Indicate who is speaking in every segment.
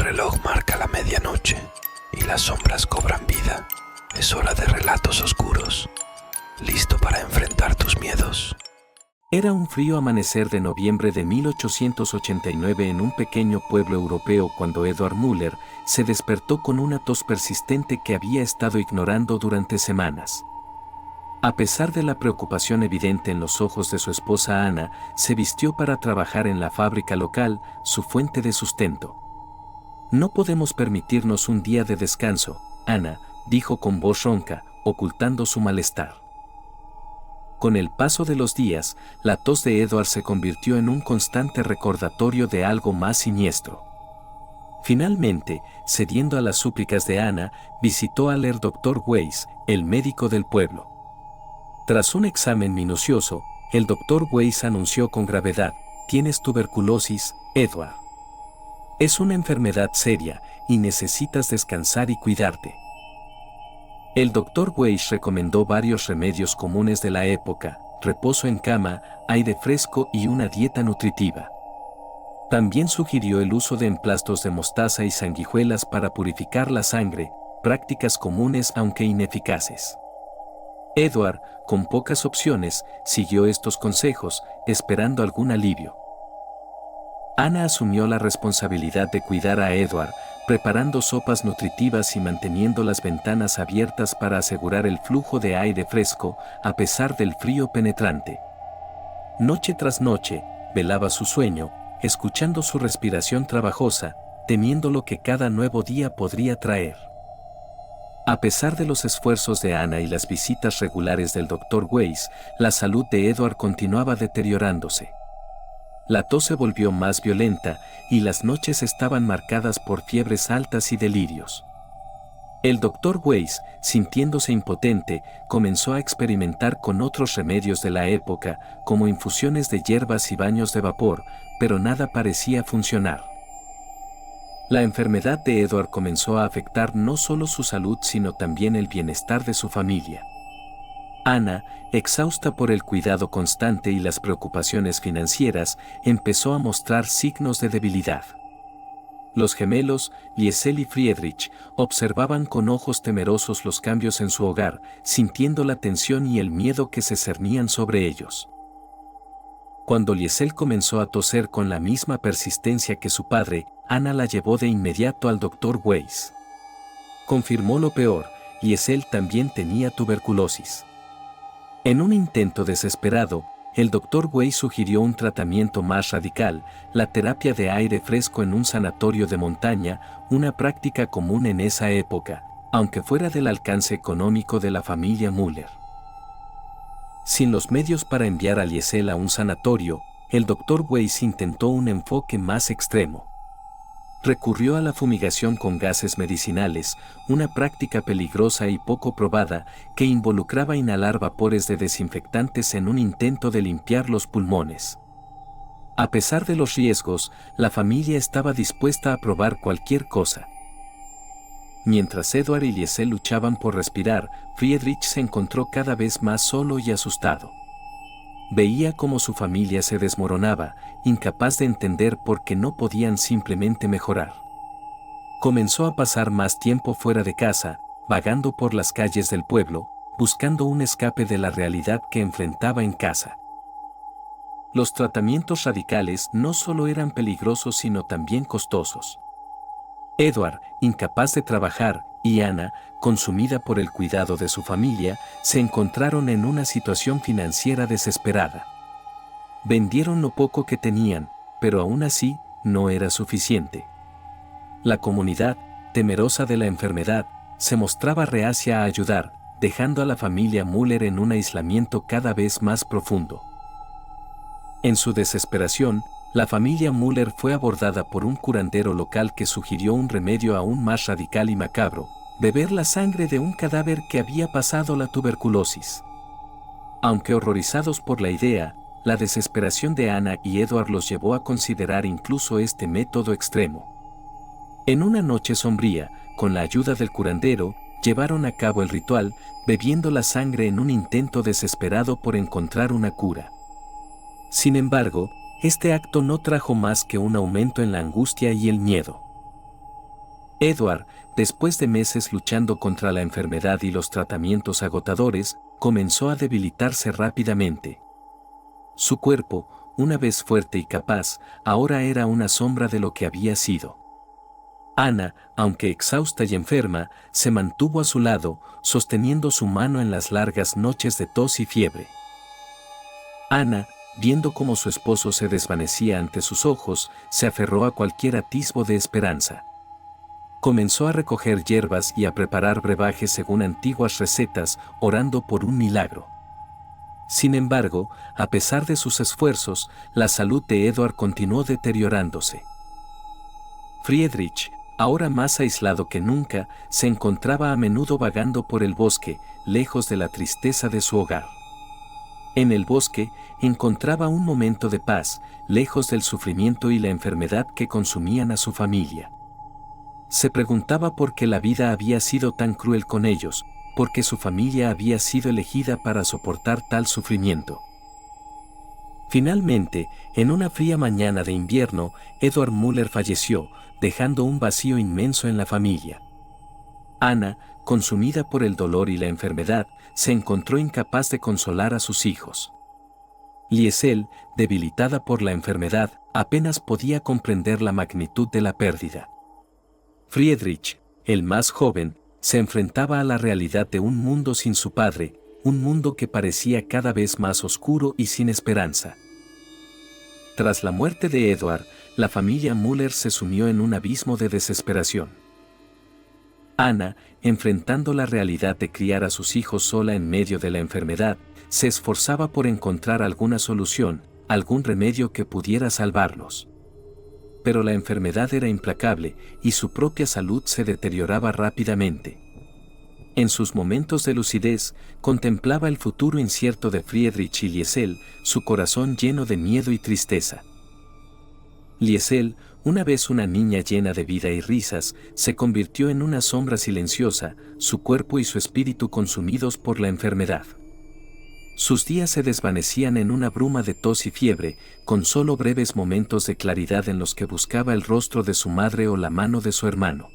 Speaker 1: reloj marca la medianoche y las sombras cobran vida. Es hora de relatos oscuros. ¿Listo para enfrentar tus miedos?
Speaker 2: Era un frío amanecer de noviembre de 1889 en un pequeño pueblo europeo cuando Edward Müller se despertó con una tos persistente que había estado ignorando durante semanas. A pesar de la preocupación evidente en los ojos de su esposa Anna, se vistió para trabajar en la fábrica local, su fuente de sustento. «No podemos permitirnos un día de descanso», Anna dijo con voz ronca, ocultando su malestar. Con el paso de los días, la tos de Edward se convirtió en un constante recordatorio de algo más siniestro. Finalmente, cediendo a las súplicas de Anna, visitó al Dr. Weiss, el médico del pueblo. Tras un examen minucioso, el Dr. Weiss anunció con gravedad: «Tienes tuberculosis, Edward. Es una enfermedad seria y necesitas descansar y cuidarte». El Dr. Weiss recomendó varios remedios comunes de la época: reposo en cama, aire fresco y una dieta nutritiva. También sugirió el uso de emplastos de mostaza y sanguijuelas para purificar la sangre, prácticas comunes aunque ineficaces. Edward, con pocas opciones, siguió estos consejos, esperando algún alivio. Anna asumió la responsabilidad de cuidar a Edward, preparando sopas nutritivas y manteniendo las ventanas abiertas para asegurar el flujo de aire fresco, a pesar del frío penetrante. Noche tras noche, velaba su sueño, escuchando su respiración trabajosa, temiendo lo que cada nuevo día podría traer. A pesar de los esfuerzos de Anna y las visitas regulares del Dr. Weiss, la salud de Edward continuaba deteriorándose. La tos se volvió más violenta y las noches estaban marcadas por fiebres altas y delirios. El Dr. Weiss, sintiéndose impotente, comenzó a experimentar con otros remedios de la época, como infusiones de hierbas y baños de vapor, pero nada parecía funcionar. La enfermedad de Edward comenzó a afectar no solo su salud sino también el bienestar de su familia. Anna, exhausta por el cuidado constante y las preocupaciones financieras, empezó a mostrar signos de debilidad. Los gemelos, Liesel y Friedrich, observaban con ojos temerosos los cambios en su hogar, sintiendo la tensión y el miedo que se cernían sobre ellos. Cuando Liesel comenzó a toser con la misma persistencia que su padre, Anna la llevó de inmediato al Dr. Weiss. Confirmó lo peor: Liesel también tenía tuberculosis. En un intento desesperado, el Dr. Weiss sugirió un tratamiento más radical: la terapia de aire fresco en un sanatorio de montaña, una práctica común en esa época, aunque fuera del alcance económico de la familia Müller. Sin los medios para enviar a Liesel a un sanatorio, el Dr. Weiss intentó un enfoque más extremo. Recurrió a la fumigación con gases medicinales, una práctica peligrosa y poco probada que involucraba inhalar vapores de desinfectantes en un intento de limpiar los pulmones. A pesar de los riesgos, la familia estaba dispuesta a probar cualquier cosa. Mientras Edward y Liesel luchaban por respirar, Friedrich se encontró cada vez más solo y asustado. Veía cómo su familia se desmoronaba, incapaz de entender por qué no podían simplemente mejorar. Comenzó a pasar más tiempo fuera de casa, vagando por las calles del pueblo, buscando un escape de la realidad que enfrentaba en casa. Los tratamientos radicales no solo eran peligrosos sino también costosos. Edward, incapaz de trabajar, y Anna, consumida por el cuidado de su familia, se encontraron en una situación financiera desesperada. Vendieron lo poco que tenían, pero aún así, no era suficiente. La comunidad, temerosa de la enfermedad, se mostraba reacia a ayudar, dejando a la familia Müller en un aislamiento cada vez más profundo. En su desesperación, la familia Müller fue abordada por un curandero local que sugirió un remedio aún más radical y macabro: beber la sangre de un cadáver que había pasado la tuberculosis. Aunque horrorizados por la idea, la desesperación de Anna y Edward los llevó a considerar incluso este método extremo. En una noche sombría, con la ayuda del curandero, llevaron a cabo el ritual, bebiendo la sangre en un intento desesperado por encontrar una cura. Sin embargo, este acto no trajo más que un aumento en la angustia y el miedo. Edward, después de meses luchando contra la enfermedad y los tratamientos agotadores, comenzó a debilitarse rápidamente. Su cuerpo, una vez fuerte y capaz, ahora era una sombra de lo que había sido. Ana, aunque exhausta y enferma, se mantuvo a su lado, sosteniendo su mano en las largas noches de tos y fiebre. Ana, viendo cómo su esposo se desvanecía ante sus ojos, se aferró a cualquier atisbo de esperanza. Comenzó a recoger hierbas y a preparar brebajes según antiguas recetas, orando por un milagro. Sin embargo, a pesar de sus esfuerzos, la salud de Edward continuó deteriorándose. Friedrich, ahora más aislado que nunca, se encontraba a menudo vagando por el bosque, lejos de la tristeza de su hogar. En el bosque, encontraba un momento de paz, lejos del sufrimiento y la enfermedad que consumían a su familia. Se preguntaba por qué la vida había sido tan cruel con ellos, por qué su familia había sido elegida para soportar tal sufrimiento. Finalmente, en una fría mañana de invierno, Edward Müller falleció, dejando un vacío inmenso en la familia. Ana, consumida por el dolor y la enfermedad, se encontró incapaz de consolar a sus hijos. Liesel, debilitada por la enfermedad, apenas podía comprender la magnitud de la pérdida. Friedrich, el más joven, se enfrentaba a la realidad de un mundo sin su padre, un mundo que parecía cada vez más oscuro y sin esperanza. Tras la muerte de Edward, la familia Müller se sumió en un abismo de desesperación. Ana, enfrentando la realidad de criar a sus hijos sola en medio de la enfermedad, se esforzaba por encontrar alguna solución, algún remedio que pudiera salvarlos. Pero la enfermedad era implacable y su propia salud se deterioraba rápidamente. En sus momentos de lucidez, contemplaba el futuro incierto de Friedrich y Liesel, su corazón lleno de miedo y tristeza. Liesel, una vez una niña llena de vida y risas, se convirtió en una sombra silenciosa, su cuerpo y su espíritu consumidos por la enfermedad. Sus días se desvanecían en una bruma de tos y fiebre, con solo breves momentos de claridad en los que buscaba el rostro de su madre o la mano de su hermano.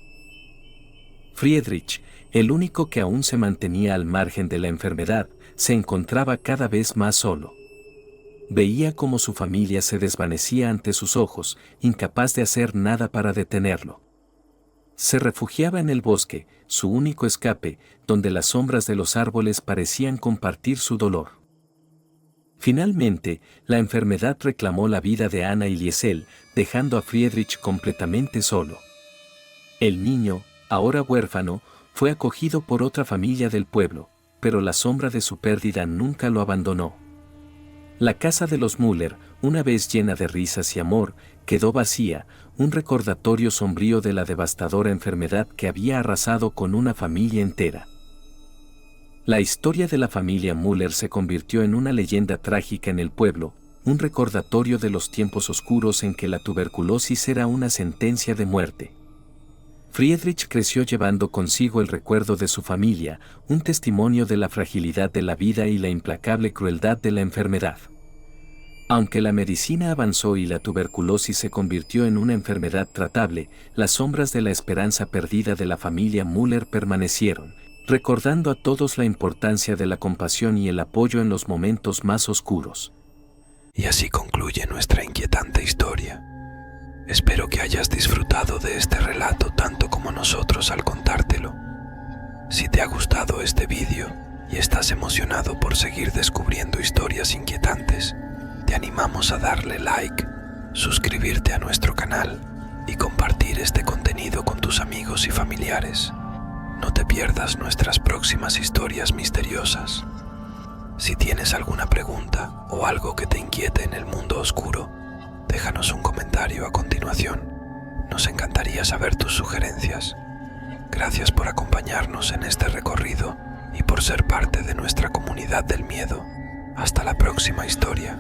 Speaker 2: Friedrich, el único que aún se mantenía al margen de la enfermedad, se encontraba cada vez más solo. Veía cómo su familia se desvanecía ante sus ojos, incapaz de hacer nada para detenerlo. Se refugiaba en el bosque, su único escape, donde las sombras de los árboles parecían compartir su dolor. Finalmente, la enfermedad reclamó la vida de Ana y Liesel, dejando a Friedrich completamente solo. El niño, ahora huérfano, fue acogido por otra familia del pueblo, pero la sombra de su pérdida nunca lo abandonó. La casa de los Müller, una vez llena de risas y amor, quedó vacía, un recordatorio sombrío de la devastadora enfermedad que había arrasado con una familia entera. La historia de la familia Müller se convirtió en una leyenda trágica en el pueblo, un recordatorio de los tiempos oscuros en que la tuberculosis era una sentencia de muerte. Friedrich creció llevando consigo el recuerdo de su familia, un testimonio de la fragilidad de la vida y la implacable crueldad de la enfermedad. Aunque la medicina avanzó y la tuberculosis se convirtió en una enfermedad tratable, las sombras de la esperanza perdida de la familia Müller permanecieron, recordando a todos la importancia de la compasión y el apoyo en los momentos más oscuros.
Speaker 1: Y así concluye nuestra inquietante historia. Espero que hayas disfrutado de este relato tanto como nosotros al contártelo. Si te ha gustado este vídeo y estás emocionado por seguir descubriendo historias inquietantes, te animamos a darle like, suscribirte a nuestro canal y compartir este contenido con tus amigos y familiares. No te pierdas nuestras próximas historias misteriosas. Si tienes alguna pregunta o algo que te inquiete en el mundo oscuro, déjanos un comentario a continuación. Nos encantaría saber tus sugerencias. Gracias por acompañarnos en este recorrido y por ser parte de nuestra comunidad del miedo. Hasta la próxima historia.